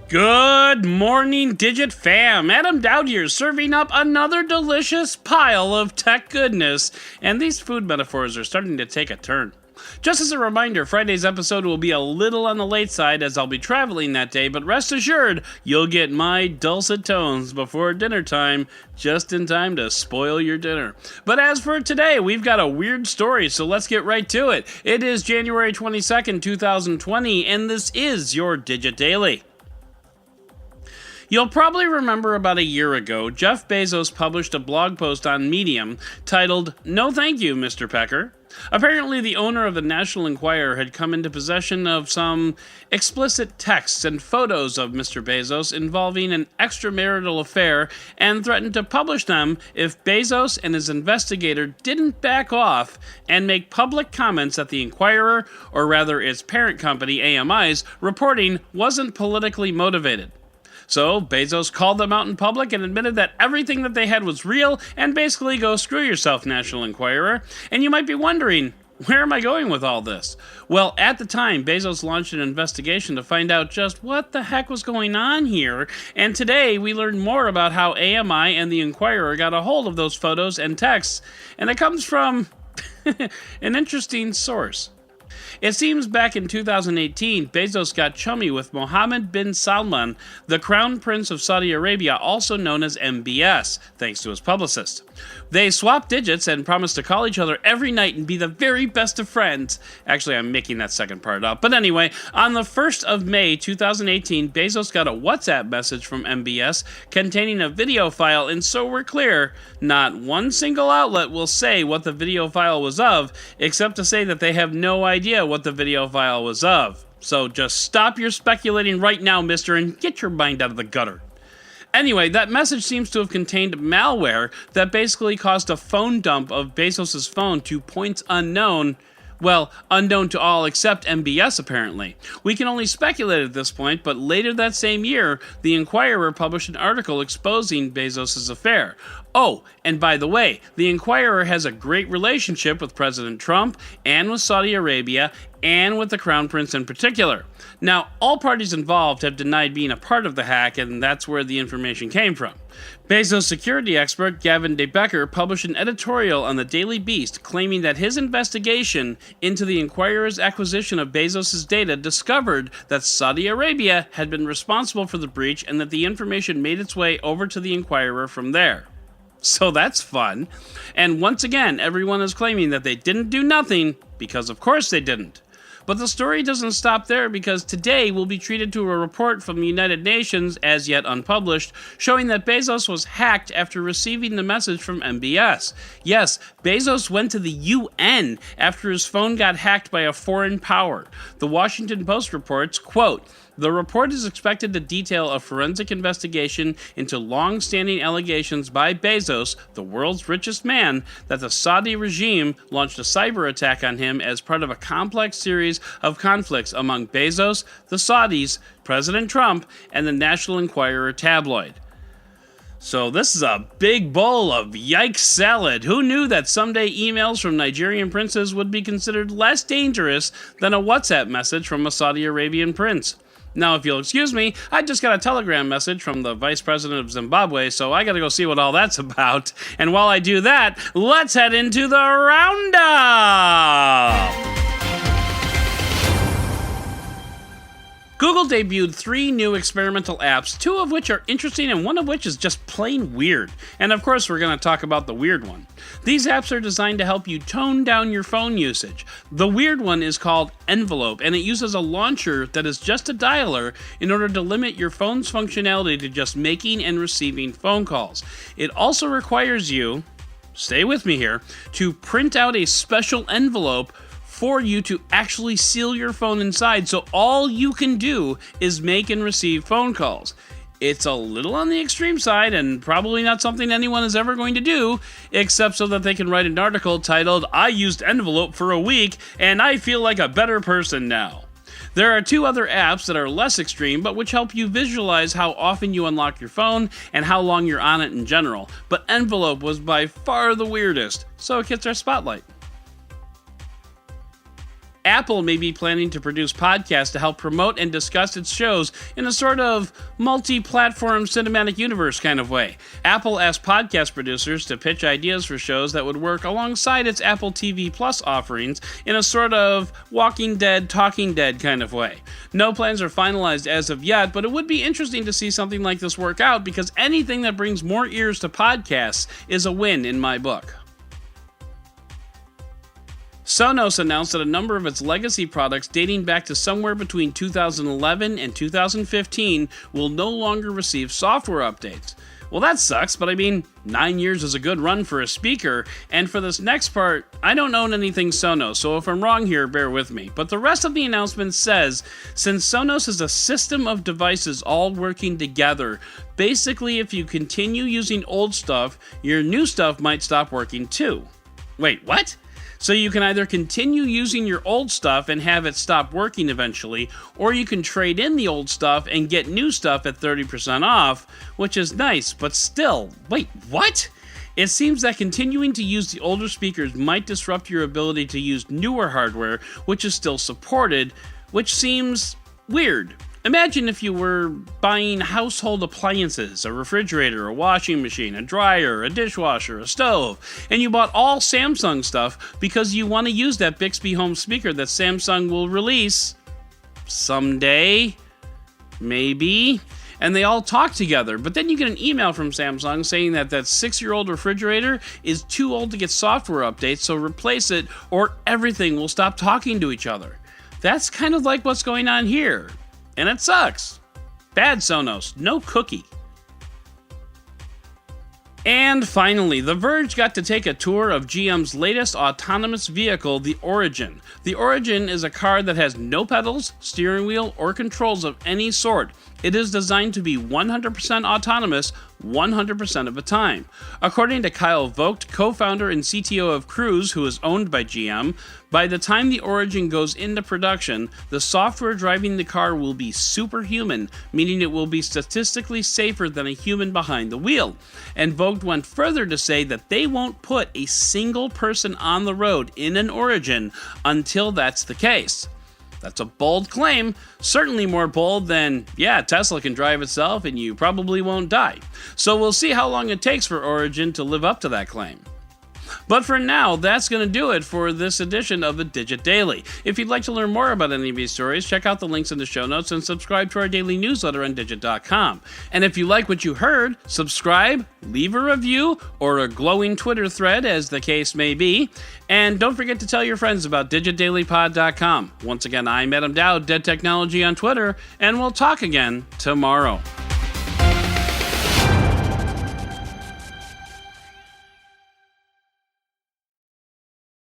Good morning, Digit fam. Adam Doud here, serving up another delicious pile of tech goodness, and these food metaphors are starting to take a turn. Just as a reminder, Friday's episode will be a little on the late side as I'll be traveling that day, but rest assured, you'll get my dulcet tones before dinner time, just in time to spoil your dinner. But as for today, we've got a weird story, so let's get right to it. It is January 22nd, 2020, and this is your Digit Daily. You'll probably remember about a year ago, Jeff Bezos published a blog post on Medium titled, "No Thank You, Mr. Pecker." Apparently, the owner of the National Enquirer had come into possession of some explicit texts and photos of Mr. Bezos involving an extramarital affair and threatened to publish them if Bezos and his investigator didn't back off and make public comments that the Enquirer, or rather its parent company AMI's, reporting wasn't politically motivated. So Bezos called them out in public and admitted that everything that they had was real and basically go screw yourself, National Enquirer. And you might be wondering, where am I going with all this? Well, at the time, Bezos launched an investigation to find out just what the heck was going on here. And today, we learned more about how AMI and the Enquirer got a hold of those photos and texts. And it comes from an interesting source. It seems back in 2018, Bezos got chummy with Mohammed bin Salman, the Crown Prince of Saudi Arabia, also known as MBS, thanks to his publicist. They swapped digits and promised to call each other every night and be the very best of friends. Actually, I'm making that second part up. But anyway, on the 1st of May 2018, Bezos got a WhatsApp message from MBS containing a video file, and so we're clear, not one single outlet will say what the video file was of, except to say that they have no idea what the video file was of. So just stop your speculating right now, mister, and get your mind out of the gutter. Anyway, that message seems to have contained malware that basically caused a phone dump of Bezos' phone to points unknown. Well, unknown to all except MBS, apparently. We can only speculate at this point, but later that same year, the Enquirer published an article exposing Bezos' affair. Oh, and by the way, the Enquirer has a great relationship with President Trump and with Saudi Arabia and with the Crown Prince in particular. Now, all parties involved have denied being a part of the hack, and that's where the information came from. Bezos security expert Gavin de Becker published an editorial on the Daily Beast claiming that his investigation into the Enquirer's acquisition of Bezos' data discovered that Saudi Arabia had been responsible for the breach and that the information made its way over to the Enquirer from there. So that's fun. And once again, everyone is claiming that they didn't do nothing because of course they didn't. But the story doesn't stop there, because today we'll be treated to a report from the United Nations, as yet unpublished, showing that Bezos was hacked after receiving the message from MBS. Yes, Bezos went to the UN after his phone got hacked by a foreign power. The Washington Post reports, quote, "The report is expected to detail a forensic investigation into long-standing allegations by Bezos, the world's richest man, that the Saudi regime launched a cyber attack on him as part of a complex series of conflicts among Bezos, the Saudis, President Trump, and the National Enquirer tabloid." So this is a big bowl of yikes salad. Who knew that someday emails from Nigerian princes would be considered less dangerous than a WhatsApp message from a Saudi Arabian prince? Now, if you'll excuse me, I just got a telegram message from the Vice President of Zimbabwe, so I gotta go see what all that's about. And while I do that, let's head into the Roundup! Google debuted 3 new experimental apps, 2 of which are interesting and 1 of which is just plain weird. And of course, we're going to talk about the weird one. These apps are designed to help you tone down your phone usage. The weird one is called Envelope, and it uses a launcher that is just a dialer in order to limit your phone's functionality to just making and receiving phone calls. It also requires you, stay with me here, to print out a special envelope for you to actually seal your phone inside, so all you can do is make and receive phone calls. It's a little on the extreme side and probably not something anyone is ever going to do, except so that they can write an article titled, "I used Envelope for a week and I feel like a better person now." There are 2 other apps that are less extreme, but which help you visualize how often you unlock your phone and how long you're on it in general. But Envelope was by far the weirdest, so it gets our spotlight. Apple may be planning to produce podcasts to help promote and discuss its shows in a sort of multi-platform cinematic universe kind of way. Apple asked podcast producers to pitch ideas for shows that would work alongside its Apple TV Plus offerings in a sort of Walking Dead, Talking Dead kind of way. No plans are finalized as of yet, but it would be interesting to see something like this work out because anything that brings more ears to podcasts is a win in my book. Sonos announced that a number of its legacy products dating back to somewhere between 2011 and 2015 will no longer receive software updates. Well, that sucks, but 9 years is a good run for a speaker, and for this next part, I don't own anything Sonos, so if I'm wrong here, bear with me. But the rest of the announcement says, since Sonos is a system of devices all working together, basically if you continue using old stuff, your new stuff might stop working too. Wait, what? So you can either continue using your old stuff and have it stop working eventually, or you can trade in the old stuff and get new stuff at 30% off, which is nice, but still, wait, what? It seems that continuing to use the older speakers might disrupt your ability to use newer hardware, which is still supported, which seems weird. Imagine if you were buying household appliances, a refrigerator, a washing machine, a dryer, a dishwasher, a stove, and you bought all Samsung stuff because you want to use that Bixby home speaker that Samsung will release someday, maybe, and they all talk together. But then you get an email from Samsung saying that 6-year-old refrigerator is too old to get software updates, so replace it or everything will stop talking to each other. That's kind of like what's going on here. And it sucks. Bad Sonos, no cookie. And finally, The Verge got to take a tour of GM's latest autonomous vehicle, the Origin. The Origin is a car that has no pedals, steering wheel, or controls of any sort. It is designed to be 100% autonomous 100% of the time. According to Kyle Vogt, co-founder and CTO of Cruise, who is owned by GM, by the time the Origin goes into production, the software driving the car will be superhuman, meaning it will be statistically safer than a human behind the wheel. And Vogt went further to say that they won't put a single person on the road in an Origin until that's the case. That's a bold claim, certainly more bold than, Tesla can drive itself and you probably won't die. So we'll see how long it takes for Origin to live up to that claim. But for now, that's going to do it for this edition of the Digit Daily. If you'd like to learn more about any of these stories, check out the links in the show notes and subscribe to our daily newsletter on digit.com. And if you like what you heard, subscribe, leave a review, or a glowing Twitter thread, as the case may be. And don't forget to tell your friends about digitdailypod.com. Once again, I'm Doud, Dead Technology on Twitter, and we'll talk again tomorrow.